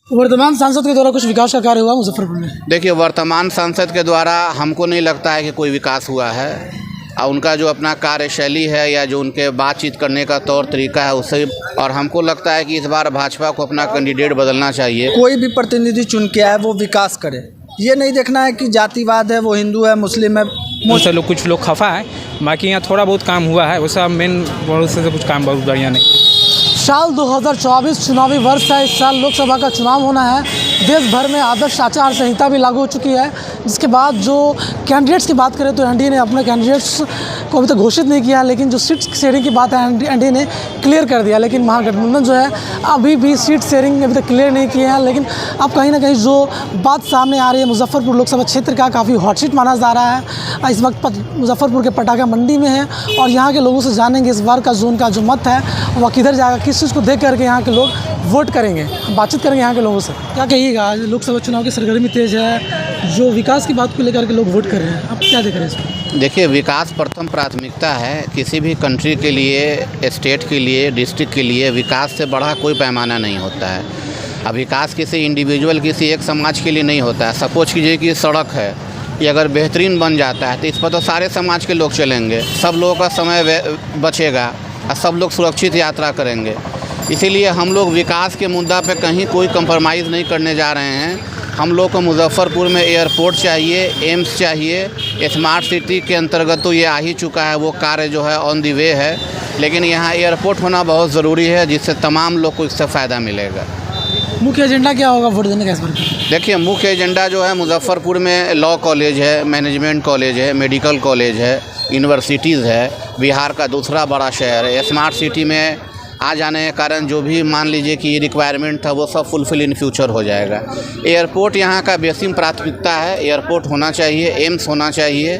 वर्तमान सांसद के द्वारा कुछ विकास का कार्य हुआ मुजफ्फरपुर में? देखिए, वर्तमान सांसद के द्वारा हमको नहीं लगता है कि कोई विकास हुआ है। और उनका जो अपना कार्यशैली है या जो उनके बातचीत करने का तौर तरीका है उससे, और हमको लगता है कि इस बार भाजपा को अपना कैंडिडेट बदलना चाहिए। कोई भी प्रतिनिधि चुन के आए वो विकास करे, ये नहीं देखना है कि जातिवाद है, वो हिंदू है, मुस्लिम है। मुझसे लोग कुछ लोग खफा है, बाकी यहाँ थोड़ा बहुत काम हुआ है, वैसा मेन बहुत से कुछ काम बहुत बढ़िया नहीं। साल 2024 चुनावी वर्ष है। इस साल लोकसभा का चुनाव होना है। देश भर में आदर्श आचार संहिता भी लागू हो चुकी है, जिसके बाद जो कैंडिडेट्स की बात करें तो एनडीए ने अपने कैंडिडेट्स को अभी तक घोषित नहीं किया, लेकिन जो सीट शेयरिंग की बात है एनडीए ने क्लियर कर दिया। लेकिन महागठबंधन जो है अभी भी सीट शेयरिंग अभी तक क्लियर नहीं किए हैं। लेकिन अब कहीं ना कहीं जो बात सामने आ रही है, मुजफ्फरपुर लोकसभा क्षेत्र का काफ़ी हॉट सीट माना जा रहा है। इस वक्त मुजफ्फरपुर के पटाखा मंडी में है और यहाँ के लोगों से जानेंगे इस बार का जोन का जो मत है वह किधर जाएगा, किस चीज़ को देख करके यहाँ के लोग वोट करेंगे। बातचीत करेंगे यहाँ के लोगों से। क्या कहिएगा, आज लोकसभा चुनाव की सरगर्मी तेज है, जो विकास की बात को लेकर के लोग वोट कर रहे हैं, आप क्या देख रहे हैं इसमें? देखिए, विकास प्रथम प्राथमिकता है किसी भी कंट्री के लिए, स्टेट के लिए, डिस्ट्रिक्ट के लिए। विकास से बड़ा कोई पैमाना नहीं होता है। अब विकास किसी इंडिविजुअल, किसी एक समाज के लिए नहीं होता है। सपोज कीजिए कि सड़क है, ये अगर बेहतरीन बन जाता है तो इस पर तो सारे समाज के लोग चलेंगे, सब लोगों का समय बचेगा और सब लोग सुरक्षित यात्रा करेंगे। इसीलिए हम लोग विकास के मुद्दा पे कहीं कोई कंप्रोमाइज़ नहीं करने जा रहे हैं। हम लोग को मुजफ्फरपुर में एयरपोर्ट चाहिए, एम्स चाहिए। स्मार्ट सिटी के अंतर्गत तो ये आ ही चुका है, वो कार्य जो है ऑन दी वे है, लेकिन यहाँ एयरपोर्ट होना बहुत ज़रूरी है, जिससे तमाम लोग को इससे फ़ायदा मिलेगा। मुख्य एजेंडा क्या होगा वोट देने का इस बार? देखिए, मुख्य एजेंडा जो है, मुजफ्फरपुर में लॉ कॉलेज है, मैनेजमेंट कॉलेज है, मेडिकल कॉलेज है, यूनिवर्सिटीज़ है, बिहार का दूसरा बड़ा शहर है। स्मार्ट सिटी में आ जाने के कारण जो भी मान लीजिए कि रिक्वायरमेंट था वो सब फुलफिल इन फ्यूचर हो जाएगा। एयरपोर्ट यहाँ का बेसिक प्राथमिकता है, एयरपोर्ट होना चाहिए, एम्स होना चाहिए।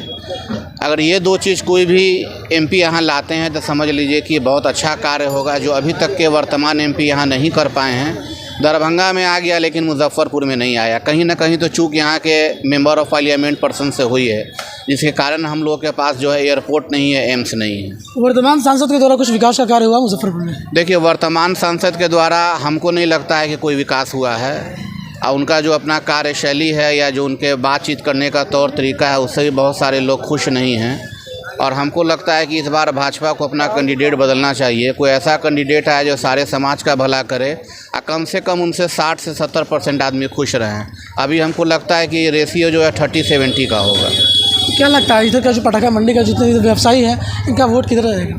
अगर ये दो चीज़ कोई भी एमपी यहाँ लाते हैं तो समझ लीजिए कि बहुत अच्छा कार्य होगा, जो अभी तक के वर्तमान एमपी यहाँ नहीं कर पाए हैं। दरभंगा में आ गया लेकिन मुजफ्फरपुर में नहीं आया। कहीं ना कहीं तो चूक यहाँ के मेंबर ऑफ पार्लियामेंट पर्सन से हुई है, जिसके कारण हम लोग के पास जो है एयरपोर्ट नहीं है, एम्स नहीं है। वर्तमान सांसद के द्वारा कुछ विकास का कार्य हुआ मुजफ्फरपुर में? देखिए, वर्तमान सांसद के द्वारा हमको नहीं लगता है कि कोई विकास हुआ है। और उनका जो अपना कार्यशैली है या जो उनके बातचीत करने का तौर तरीका है उससे भी बहुत सारे लोग खुश नहीं हैं। और हमको लगता है कि इस बार भाजपा को अपना कैंडिडेट बदलना चाहिए। कोई ऐसा कैंडिडेट है जो सारे समाज का भला करे और कम से कम उनसे 60 से 70% आदमी खुश रहें। अभी हमको लगता है कि रेशियो जो है 30-70 का होगा। क्या लगता है इधर का जो पटाखा मंडी का जितने व्यवसायी है, इनका वोट किधर रहेगा?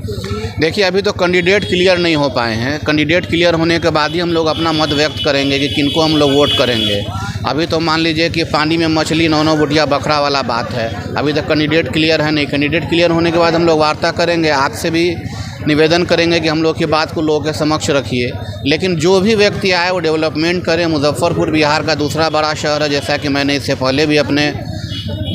देखिए, अभी तो कैंडिडेट क्लियर नहीं हो पाए हैं। कैंडिडेट क्लियर होने के बाद ही हम लोग अपना मत व्यक्त करेंगे कि किनको हम लोग वोट करेंगे। अभी तो मान लीजिए कि पानी में मछली 9 बुटिया बकरा वाला बात है। अभी तक कैंडिडेट क्लियर है नहीं। कैंडिडेट क्लियर होने के बाद हम लोग वार्ता करेंगे। आपसे भी निवेदन करेंगे कि हम लोग की बात को लोगों के समक्ष रखिए। लेकिन जो भी व्यक्ति आए वो डेवलपमेंट करे। मुजफ्फरपुर बिहार का दूसरा बड़ा शहर है, जैसा कि मैंने इससे पहले भी अपने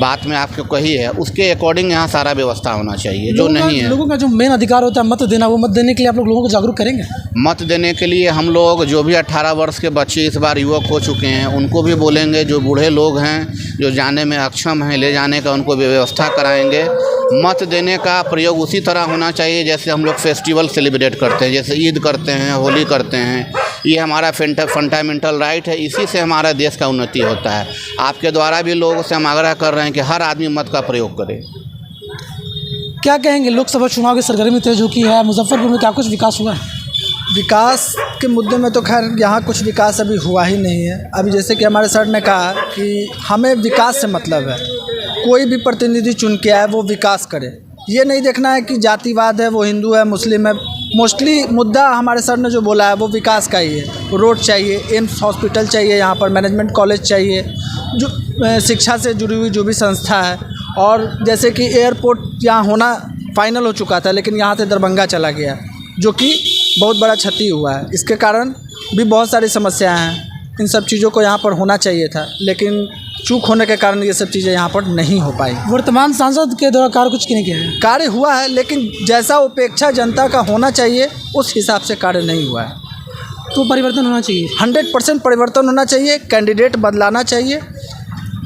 बात में आपको कही है, उसके अकॉर्डिंग यहाँ सारा व्यवस्था होना चाहिए, जो नहीं है। लोगों का जो मेन अधिकार होता है मत देना, वो मत देने के लिए आप लोगों को जागरूक करेंगे? मत देने के लिए हम लोग जो भी 18 वर्ष के बच्चे इस बार युवक हो चुके हैं उनको भी बोलेंगे। जो बूढ़े लोग हैं जो जाने में अक्षम हैं, ले जाने का उनको व्यवस्था कराएंगे। मत देने का प्रयोग उसी तरह होना चाहिए जैसे हम लोग फेस्टिवल सेलिब्रेट करते हैं, जैसे ईद करते हैं, होली करते हैं। ये हमारा फंडामेंटल राइट है, इसी से हमारा देश का उन्नति होता है। आपके द्वारा भी लोगों से हम आग्रह कर रहे हैं कि हर आदमी मत का प्रयोग करे। क्या कहेंगे, लोकसभा चुनाव की सरगर्मी तेज हो की है, मुजफ्फरपुर में क्या कुछ विकास हुआ है? विकास के मुद्दे में तो खैर यहाँ कुछ विकास अभी हुआ ही नहीं है। अभी जैसे कि हमारे सर ने कहा कि हमें विकास से मतलब है, कोई भी प्रतिनिधि चुन के आए वो विकास करे, ये नहीं देखना है कि जातिवाद है, वो हिंदू है, मुस्लिम है। मोस्टली मुद्दा हमारे सर ने जो बोला है वो विकास का ही है। रोड चाहिए, एम्स हॉस्पिटल चाहिए, यहाँ पर मैनेजमेंट कॉलेज चाहिए, जो शिक्षा से जुड़ी हुई जो भी संस्था है। और जैसे कि एयरपोर्ट यहाँ होना फाइनल हो चुका था, लेकिन यहाँ से दरभंगा चला गया, जो कि बहुत बड़ा क्षति हुआ है। इसके कारण भी बहुत सारी समस्याएं हैं। इन सब चीज़ों को यहाँ पर होना चाहिए था, लेकिन चूक होने के कारण ये सब चीज़ें यहाँ पर नहीं हो पाई। वर्तमान सांसद के द्वारा कार्य कुछ नहीं किया है? कार्य हुआ है, लेकिन जैसा अपेक्षा जनता का होना चाहिए उस हिसाब से कार्य नहीं हुआ है। तो परिवर्तन होना चाहिए, 100% परिवर्तन होना चाहिए। कैंडिडेट बदलाना चाहिए।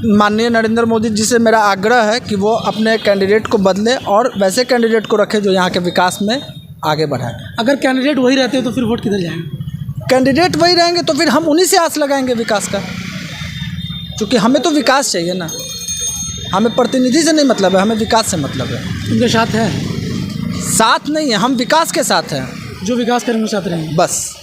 माननीय नरेंद्र मोदी जी से मेरा आग्रह है कि वो अपने कैंडिडेट को बदले और वैसे कैंडिडेट को रखें जो यहाँ के विकास में आगे बढ़ाए। अगर कैंडिडेट वही रहते तो फिर वोट किधर जाएगा? कैंडिडेट वही रहेंगे तो फिर हम उन्हीं से आस लगाएंगे विकास का, क्योंकि हमें तो विकास चाहिए ना, हमें प्रतिनिधि से नहीं मतलब है, हमें विकास से मतलब है। उनके साथ है, साथ नहीं है, हम विकास के साथ हैं, जो विकास करेंगे उनके साथ रहेंगे। बस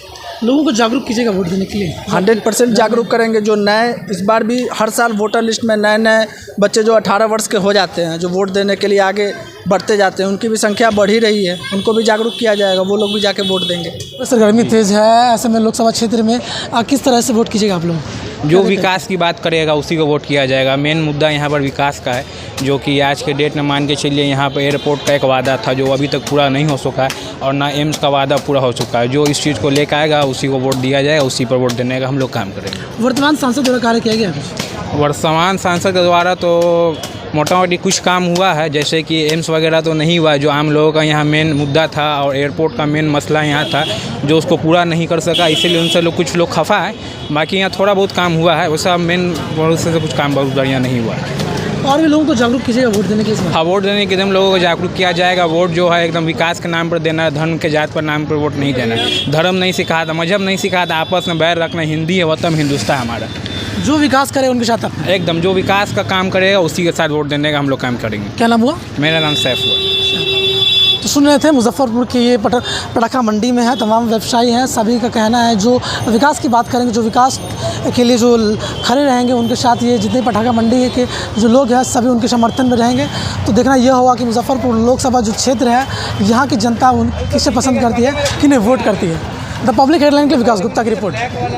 लोगों को जागरूक कीजिएगा वोट देने के लिए। 100% जागरूक करेंगे। जो नए, इस बार भी हर साल वोटर लिस्ट में नए नए बच्चे जो 18 वर्ष के हो जाते हैं, जो वोट देने के लिए आगे बढ़ते जाते हैं, उनकी भी संख्या बढ़ ही रही है, उनको भी जागरूक किया जाएगा, वो लोग भी जाके वोट देंगे। सर गर्मी तेज़ है, ऐसे में लोकसभा क्षेत्र में किस तरह से वोट कीजिएगा आप लोग? जो विकास की बात करेगा उसी को वोट किया जाएगा। मेन मुद्दा यहाँ पर विकास का है, जो कि आज के डेट में मान के चलिए यहाँ पर एयरपोर्ट का एक वादा था जो अभी तक पूरा नहीं हो सका है, और ना एम्स का वादा पूरा हो चुका है। जो इस चीज़ को लेकर आएगा उसी को वोट दिया जाएगा, उसी पर वोट देने का हम लोग काम करेंगे। वर्तमान सांसद द्वारा कार्य किया गया है? वर्तमान सांसद के द्वारा तो मोटा मोटी कुछ काम हुआ है, जैसे कि एम्स वगैरह तो नहीं हुआ, जो आम लोगों का यहाँ मेन मुद्दा था, और एयरपोर्ट का मेन मसला यहाँ था जो उसको पूरा नहीं कर सका, इसीलिए उनसे कुछ लोग खफा है। बाकी यहाँ थोड़ा बहुत काम हुआ है, वैसा मेन बहुत से कुछ काम बहुत बढ़िया नहीं हुआ है। और भी लोगों को जागरूक कीजिएगा वोट देने के लिए? हाँ, वोट देने के एकदम लोगों को जागरूक किया जाएगा। वोट जो है एकदम विकास के नाम पर देना है, धर्म के जात पर नाम पर वोट नहीं देना है। धर्म नहीं सिखाया था, मजहब नहीं सिखाया था, आपस में बैर रखना, हिंदी है वतन हिंदुस्तान हमारा। जो विकास करे उनके साथ आप? एकदम, जो विकास का काम करेगा उसी के साथ वोट देने का हम लोग काम करेंगे। क्या नाम हुआ? मेरा नाम सैफ हुआ। तो सुन रहे थे मुजफ्फरपुर की ये पटाखा मंडी में है, तमाम व्यवसायी हैं, सभी का कहना है जो विकास की बात करेंगे, जो विकास के लिए जो खड़े रहेंगे, उनके साथ ये जितने पटाखा मंडी के जो लोग हैं सभी उनके समर्थन में रहेंगे। तो देखना यह होगा कि मुजफ्फरपुर लोकसभा जो क्षेत्र है, यहाँ की जनता किसे पसंद करती है, किन्हें वोट करती है। द पब्लिक हेडलाइन के लिए विकास गुप्ता की रिपोर्ट।